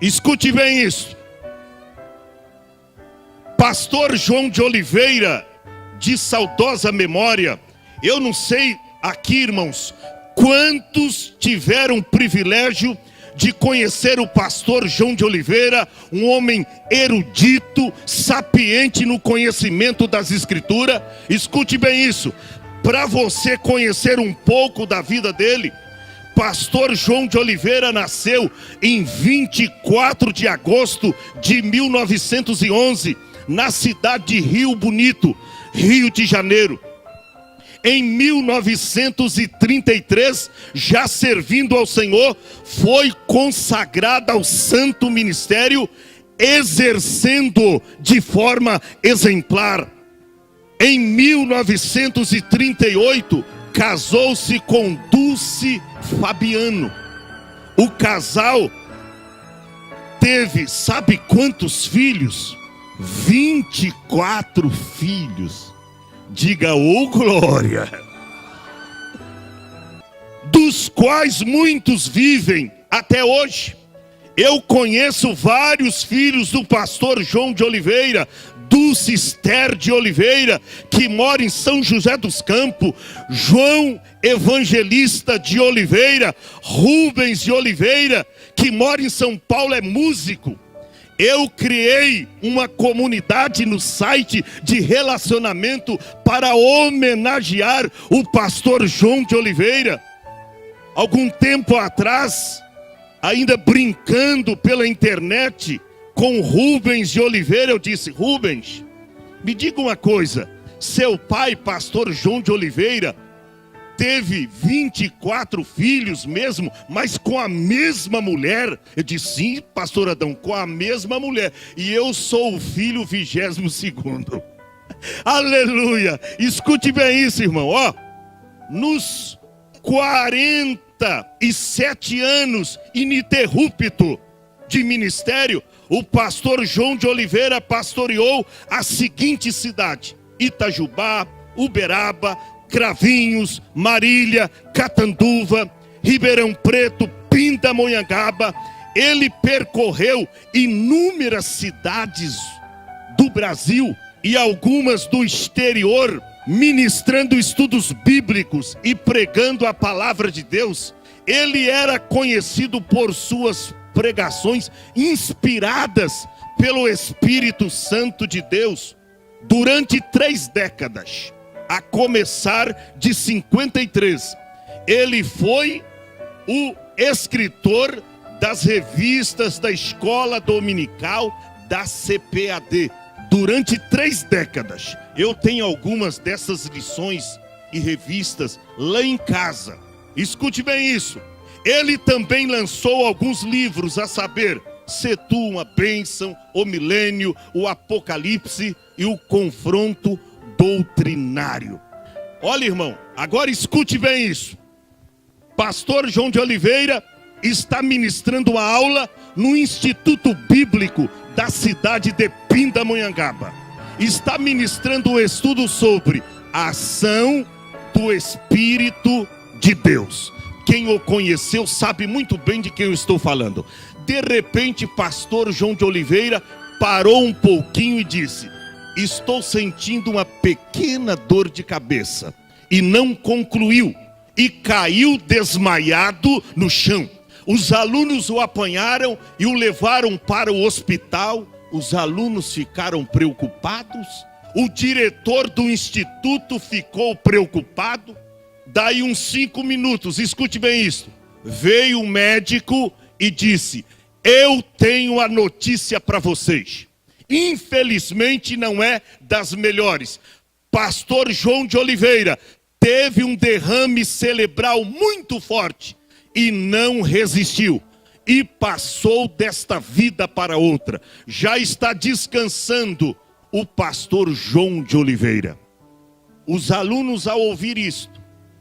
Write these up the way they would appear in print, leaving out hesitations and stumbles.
Escute bem isso. Pastor João de Oliveira, de saudosa memória, eu não sei aqui, irmãos, quantos tiveram o privilégio de conhecer o pastor João de Oliveira, um homem erudito, sapiente no conhecimento das Escrituras. Escute bem isso, para você conhecer um pouco da vida dele. Pastor João de Oliveira nasceu em 24 de agosto de 1911, na cidade de Rio Bonito, Rio de Janeiro. Em 1933, já servindo ao Senhor, foi consagrado ao santo ministério, exercendo de forma exemplar. Em 1938, casou-se com Dulce Fabiano. O casal teve, sabe quantos filhos? 24 filhos. Diga, ô glória! Dos quais muitos vivem até hoje. Eu conheço vários filhos do pastor João de Oliveira, Dulce Esther de Oliveira, que mora em São José dos Campos, João Evangelista de Oliveira, Rubens de Oliveira, que mora em São Paulo, é músico. Eu criei uma comunidade no site de relacionamento para homenagear o pastor João de Oliveira. Algum tempo atrás, ainda brincando pela internet com Rubens de Oliveira, eu disse: Rubens, me diga uma coisa, seu pai, pastor João de Oliveira, teve 24 filhos mesmo, mas com a mesma mulher? Eu disse: sim, pastor Adão, com a mesma mulher. E eu sou o filho 22º. Aleluia! Escute bem isso, irmão. Ó, nos 47 anos ininterrupto de ministério, o pastor João de Oliveira pastoreou a seguinte cidade: Itajubá, Uberaba, Cravinhos, Marília, Catanduva, Ribeirão Preto, Pindamonhangaba. Ele percorreu inúmeras cidades do Brasil e algumas do exterior, ministrando estudos bíblicos e pregando a palavra de Deus. Ele era conhecido por suas pregações inspiradas pelo Espírito Santo de Deus. Durante 3 décadas, a começar de 53, ele foi o escritor das revistas da escola dominical da CPAD. Durante 3 décadas, eu tenho algumas dessas lições e revistas lá em casa. Escute bem isso. Ele também lançou alguns livros, a saber, Se Tu uma Bênção, O Milênio, O Apocalipse e O Confronto Doutrinário. Olha, irmão, agora escute bem isso. Pastor João de Oliveira está ministrando uma aula no Instituto Bíblico da cidade de Pindamonhangaba. Está ministrando um estudo sobre a ação do Espírito de Deus. Quem o conheceu sabe muito bem de quem eu estou falando. De repente, pastor João de Oliveira parou um pouquinho e disse: estou sentindo uma pequena dor de cabeça. E não concluiu. E caiu desmaiado no chão. Os alunos o apanharam e o levaram para o hospital. Os alunos ficaram preocupados. O diretor do instituto ficou preocupado. Daí uns 5 minutos, escute bem isso. Veio o médico e disse: eu tenho a notícia para vocês. Infelizmente não é das melhores. Pastor João de Oliveira teve um derrame cerebral muito forte e não resistiu. E passou desta vida para outra. Já está descansando o pastor João de Oliveira. Os alunos, ao ouvir isto,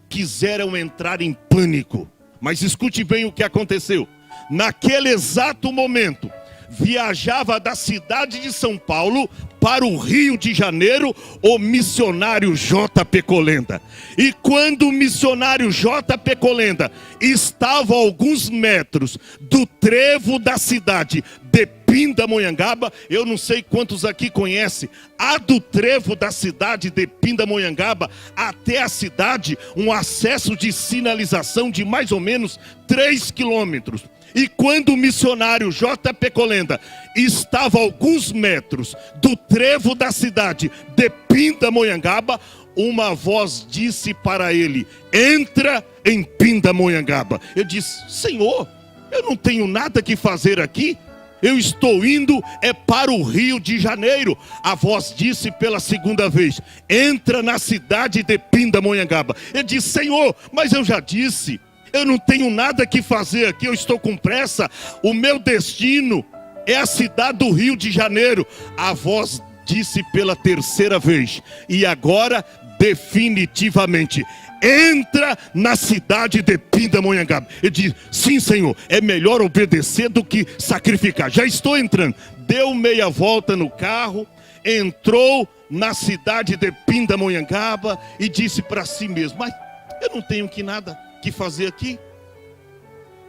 quiseram entrar em pânico. Mas escute bem o que aconteceu. Naquele exato momento, viajava da cidade de São Paulo para o Rio de Janeiro o missionário J.P. Colenda. E quando o missionário J.P. Colenda estava a alguns metros do trevo da cidade de Pindamonhangaba, eu não sei quantos aqui conhecem, há do trevo da cidade de Pindamonhangaba até a cidade um acesso de sinalização de mais ou menos 3 quilômetros. E quando o missionário J.P. Colenda estava a alguns metros do trevo da cidade de Pindamonhangaba, uma voz disse para ele: entra em Pindamonhangaba. Eu disse: Senhor, eu não tenho nada que fazer aqui. Eu estou indo para o Rio de Janeiro. A voz disse pela segunda vez: entra na cidade de Pindamonhangaba. Eu disse: Senhor, mas eu já disse, eu não tenho nada que fazer aqui, eu estou com pressa. O meu destino é a cidade do Rio de Janeiro. A voz disse pela terceira vez: e agora definitivamente, entra na cidade de Pindamonhangaba. Ele diz: sim, Senhor, é melhor obedecer do que sacrificar. Já estou entrando. Deu meia volta no carro, entrou na cidade de Pindamonhangaba e disse para si mesmo: mas eu não tenho nada que fazer aqui.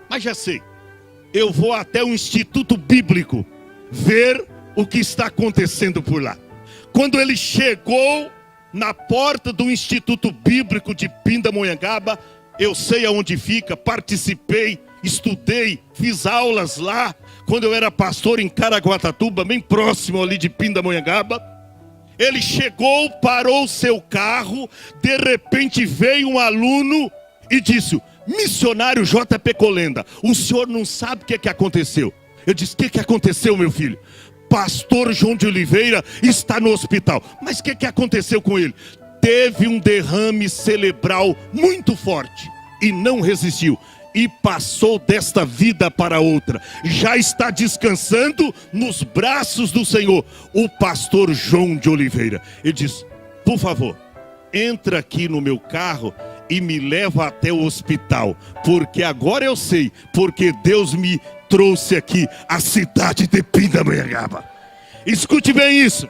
Mas já sei, eu vou até o Instituto Bíblico ver o que está acontecendo por lá. Quando ele chegou na porta do Instituto Bíblico de Pindamonhangaba, eu sei aonde fica, participei, estudei, fiz aulas lá, quando eu era pastor em Caraguatatuba, bem próximo ali de Pindamonhangaba. Ele chegou, parou seu carro, de repente veio um aluno e disse: missionário J.P. Colenda, o senhor não sabe o que aconteceu. Eu disse: o que aconteceu, meu filho? Pastor João de Oliveira está no hospital. Mas o que aconteceu com ele? Teve um derrame cerebral muito forte e não resistiu. E passou desta vida para outra. Já está descansando nos braços do Senhor. O pastor João de Oliveira. Ele diz: por favor, entra aqui no meu carro e me leva até o hospital. Porque agora eu sei, porque Deus me trouxe aqui a cidade de Pindamonhangaba. Escute bem isso.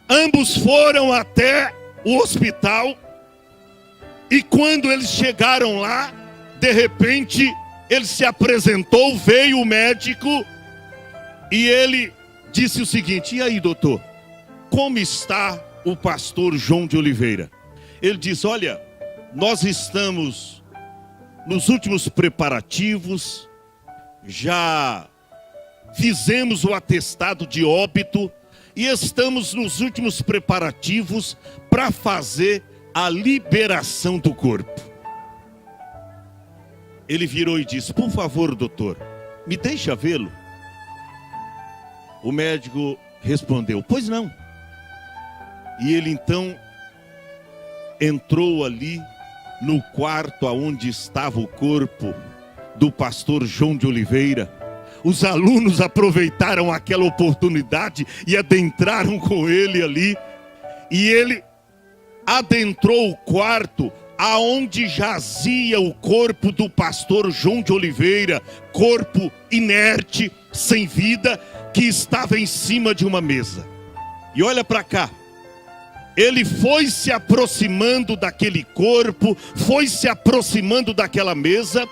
Ambos foram até o hospital. E quando eles chegaram lá, de repente, ele se apresentou, veio o médico. E ele disse o seguinte: e aí, doutor, como está o pastor João de Oliveira? Ele diz: olha, nós estamos nos últimos preparativos, já fizemos o atestado de óbito e estamos nos últimos preparativos para fazer a liberação do corpo. Ele virou e disse: por favor, doutor, me deixa vê-lo. O médico respondeu: pois não. E ele então entrou ali no quarto aonde estava o corpo do pastor João de Oliveira. Os alunos aproveitaram aquela oportunidade e adentraram com ele ali. E ele adentrou o quarto aonde jazia o corpo do pastor João de Oliveira, corpo inerte, sem vida, que estava em cima de uma mesa. E olha para cá. Ele foi se aproximando daquele corpo, foi se aproximando daquela mesa,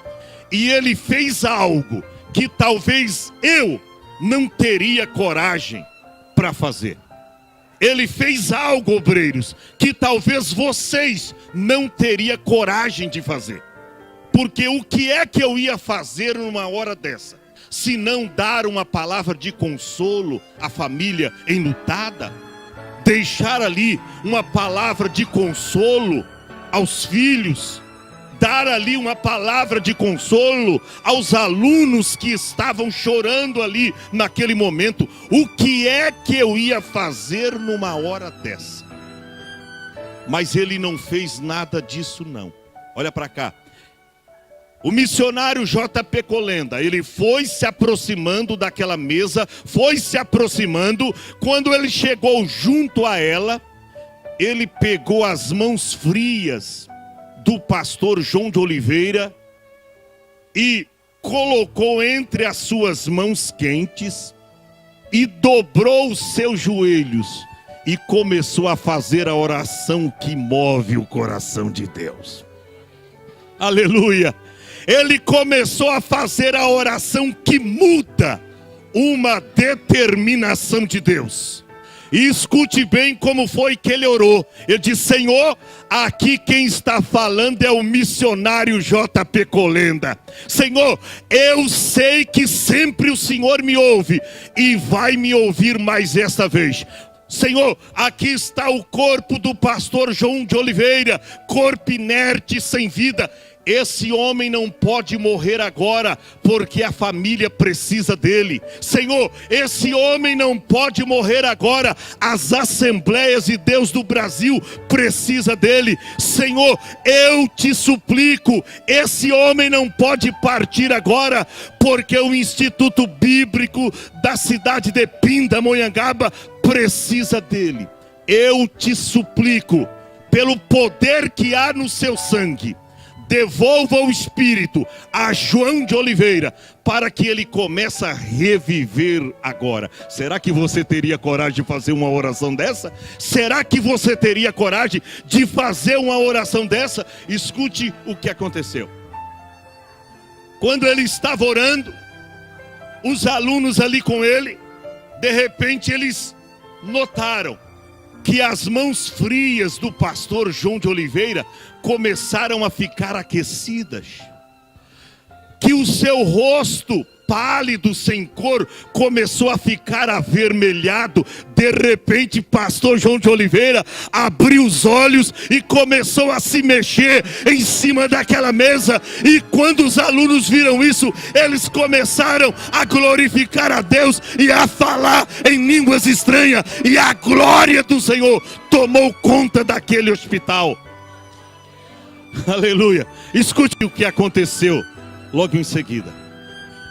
e ele fez algo que talvez eu não teria coragem para fazer. Ele fez algo, obreiros, que talvez vocês não teriam coragem de fazer. Porque o que é que eu ia fazer numa hora dessa? Se não dar uma palavra de consolo à família enlutada? Deixar ali uma palavra de consolo aos filhos, dar ali uma palavra de consolo aos alunos que estavam chorando ali naquele momento. O que é que eu ia fazer numa hora dessa? Mas ele não fez nada disso não. Olha para cá. O missionário J.P. Colenda, ele foi se aproximando daquela mesa, foi se aproximando. Quando ele chegou junto a ela, ele pegou as mãos frias do pastor João de Oliveira e colocou entre as suas mãos quentes e dobrou os seus joelhos e começou a fazer a oração que move o coração de Deus. Aleluia! Ele começou a fazer a oração que muda uma determinação de Deus. E escute bem como foi que ele orou. Ele disse: Senhor, aqui quem está falando é o missionário JP Colenda. Senhor, eu sei que sempre o Senhor me ouve e vai me ouvir mais esta vez. Senhor, aqui está o corpo do pastor João de Oliveira, corpo inerte, sem vida. Esse homem não pode morrer agora, porque a família precisa dele. Senhor, esse homem não pode morrer agora, as Assembleias de Deus do Brasil precisa dele. Senhor, eu te suplico, esse homem não pode partir agora, porque o Instituto Bíblico da cidade de Pindamonhangaba precisa dele. Eu te suplico, pelo poder que há no seu sangue, devolva o espírito a João de Oliveira, para que ele comece a reviver agora. Será que você teria coragem de fazer uma oração dessa? Será que você teria coragem de fazer uma oração dessa? Escute o que aconteceu. Quando ele estava orando, os alunos ali com ele, de repente eles notaram que as mãos frias do pastor João de Oliveira começaram a ficar aquecidas, que o seu rosto pálido, sem cor, começou a ficar avermelhado. De repente, pastor João de Oliveira abriu os olhos e começou a se mexer em cima daquela mesa. E quando os alunos viram isso, eles começaram a glorificar a Deus e a falar em línguas estranhas. E a glória do Senhor tomou conta daquele hospital. Aleluia. Escute o que aconteceu logo em seguida.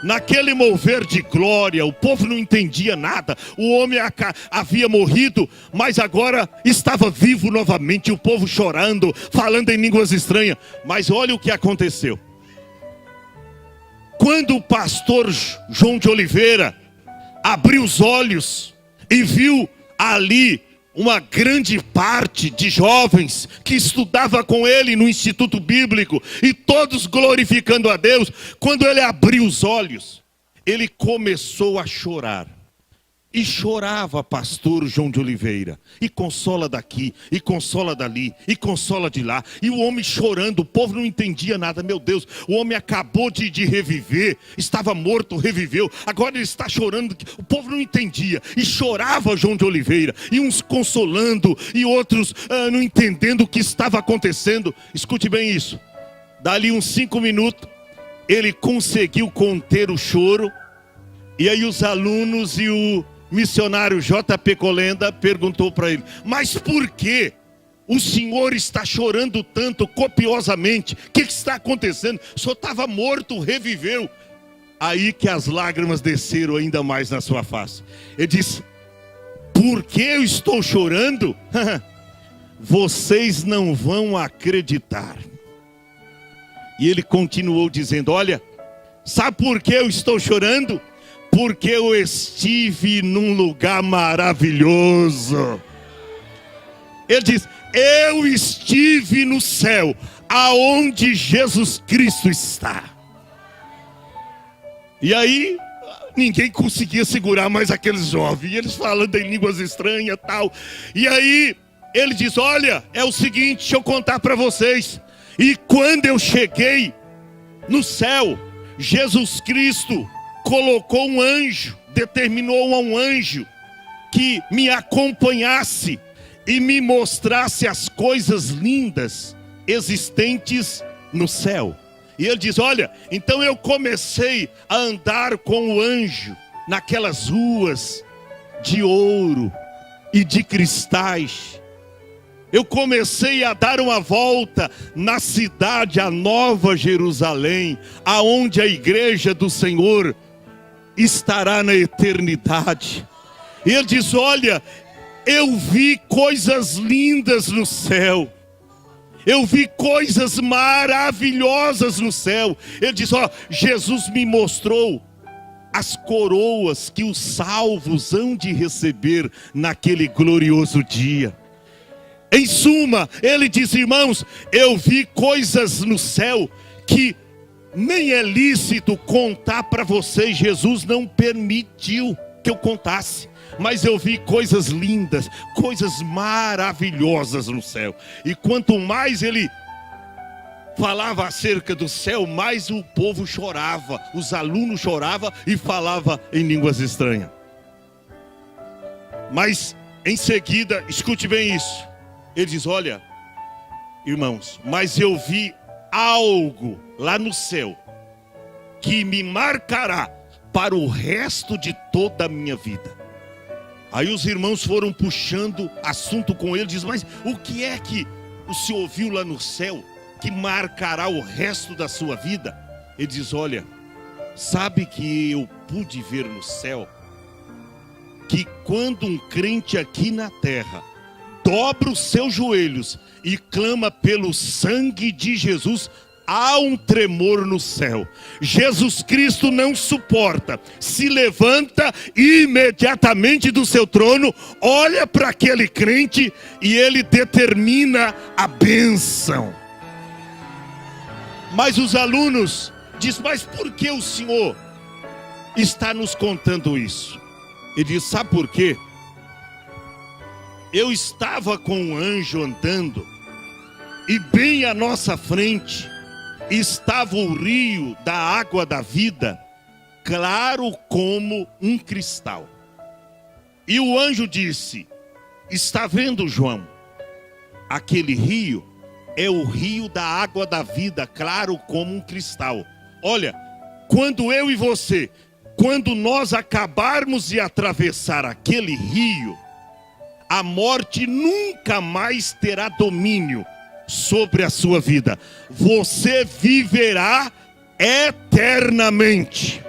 Naquele mover de glória, o povo não entendia nada. O homem havia morrido, mas agora estava vivo novamente. O povo chorando, falando em línguas estranhas. Mas olha o que aconteceu. Quando o pastor João de Oliveira abriu os olhos e viu ali uma grande parte de jovens que estudava com ele no Instituto Bíblico, e todos glorificando a Deus, quando ele abriu os olhos, ele começou a chorar. E chorava pastor João de Oliveira, e consola daqui, e consola dali, e consola de lá, e o homem chorando, o povo não entendia nada. Meu Deus, o homem acabou de reviver, estava morto, reviveu, agora ele está chorando. O povo não entendia, e chorava João de Oliveira, e uns consolando, e outros não entendendo o que estava acontecendo. Escute bem isso, dali uns 5 minutos, ele conseguiu conter o choro, e aí os alunos e o missionário JP Colenda perguntou para ele: mas por que o senhor está chorando tanto, copiosamente? O que está acontecendo? O senhor estava morto, reviveu. Aí que as lágrimas desceram ainda mais na sua face. Ele disse: por que eu estou chorando? Vocês não vão acreditar. E ele continuou dizendo: olha, sabe por que eu estou chorando? Porque eu estive num lugar maravilhoso. Ele diz: eu estive no céu, aonde Jesus Cristo está. E aí, ninguém conseguia segurar mais aqueles jovens, e eles falando em línguas estranhas e tal. E aí, ele diz: olha, é o seguinte, deixa eu contar para vocês. E quando eu cheguei no céu, Jesus Cristo colocou um anjo, determinou a um anjo que me acompanhasse e me mostrasse as coisas lindas existentes no céu. E ele diz: olha, então eu comecei a andar com o anjo naquelas ruas de ouro e de cristais. Eu comecei a dar uma volta na cidade, a Nova Jerusalém, aonde a igreja do Senhor estará na eternidade. E ele diz: olha, eu vi coisas lindas no céu. Eu vi coisas maravilhosas no céu. Ele diz: ó, Jesus me mostrou as coroas que os salvos hão de receber naquele glorioso dia. Em suma, ele diz: irmãos, eu vi coisas no céu que nem é lícito contar para vocês. Jesus não permitiu que eu contasse, mas eu vi coisas lindas, coisas maravilhosas no céu. E quanto mais ele falava acerca do céu, mais o povo chorava, os alunos choravam e falavam em línguas estranhas. Mas em seguida, escute bem isso, ele diz: olha, irmãos, mas eu vi algo lá no céu que me marcará para o resto de toda a minha vida. Aí os irmãos foram puxando assunto com ele, diz: mas o que é que o senhor viu lá no céu que marcará o resto da sua vida? Ele diz: olha, sabe que eu pude ver no céu que quando um crente aqui na terra dobra os seus joelhos e clama pelo sangue de Jesus, há um tremor no céu. Jesus Cristo não suporta, se levanta imediatamente do seu trono, olha para aquele crente e ele determina a bênção. Mas os alunos dizem: mas por que o Senhor está nos contando isso? Ele diz: sabe por quê? Eu estava com um anjo andando e bem à nossa frente estava o rio da água da vida, claro como um cristal. E o anjo disse: está vendo, João? Aquele rio é o rio da água da vida, claro como um cristal. Olha, quando eu e você, quando nós acabarmos de atravessar aquele rio, a morte nunca mais terá domínio sobre a sua vida. Você viverá eternamente.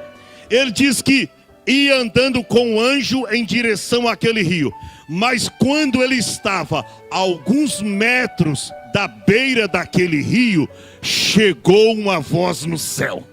Ele diz que ia andando com o anjo em direção àquele rio, mas quando ele estava a alguns metros da beira daquele rio, chegou uma voz no céu.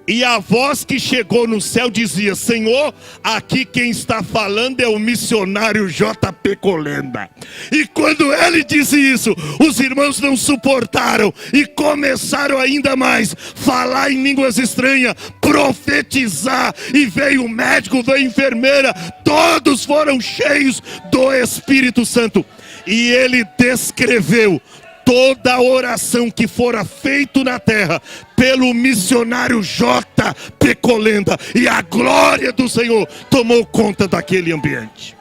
E a voz que chegou no céu dizia: Senhor, aqui quem está falando é o missionário J.P. Colenda. E quando ele disse isso, os irmãos não suportaram e começaram ainda mais falar em línguas estranhas, profetizar. E veio o médico, veio a enfermeira, todos foram cheios do Espírito Santo. E ele descreveu toda a oração que fora feita na terra pelo missionário J.P. Colenda, e a glória do Senhor tomou conta daquele ambiente.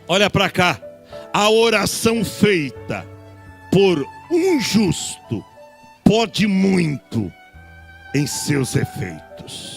Olha para cá, a oração feita por um justo pode muito em seus efeitos.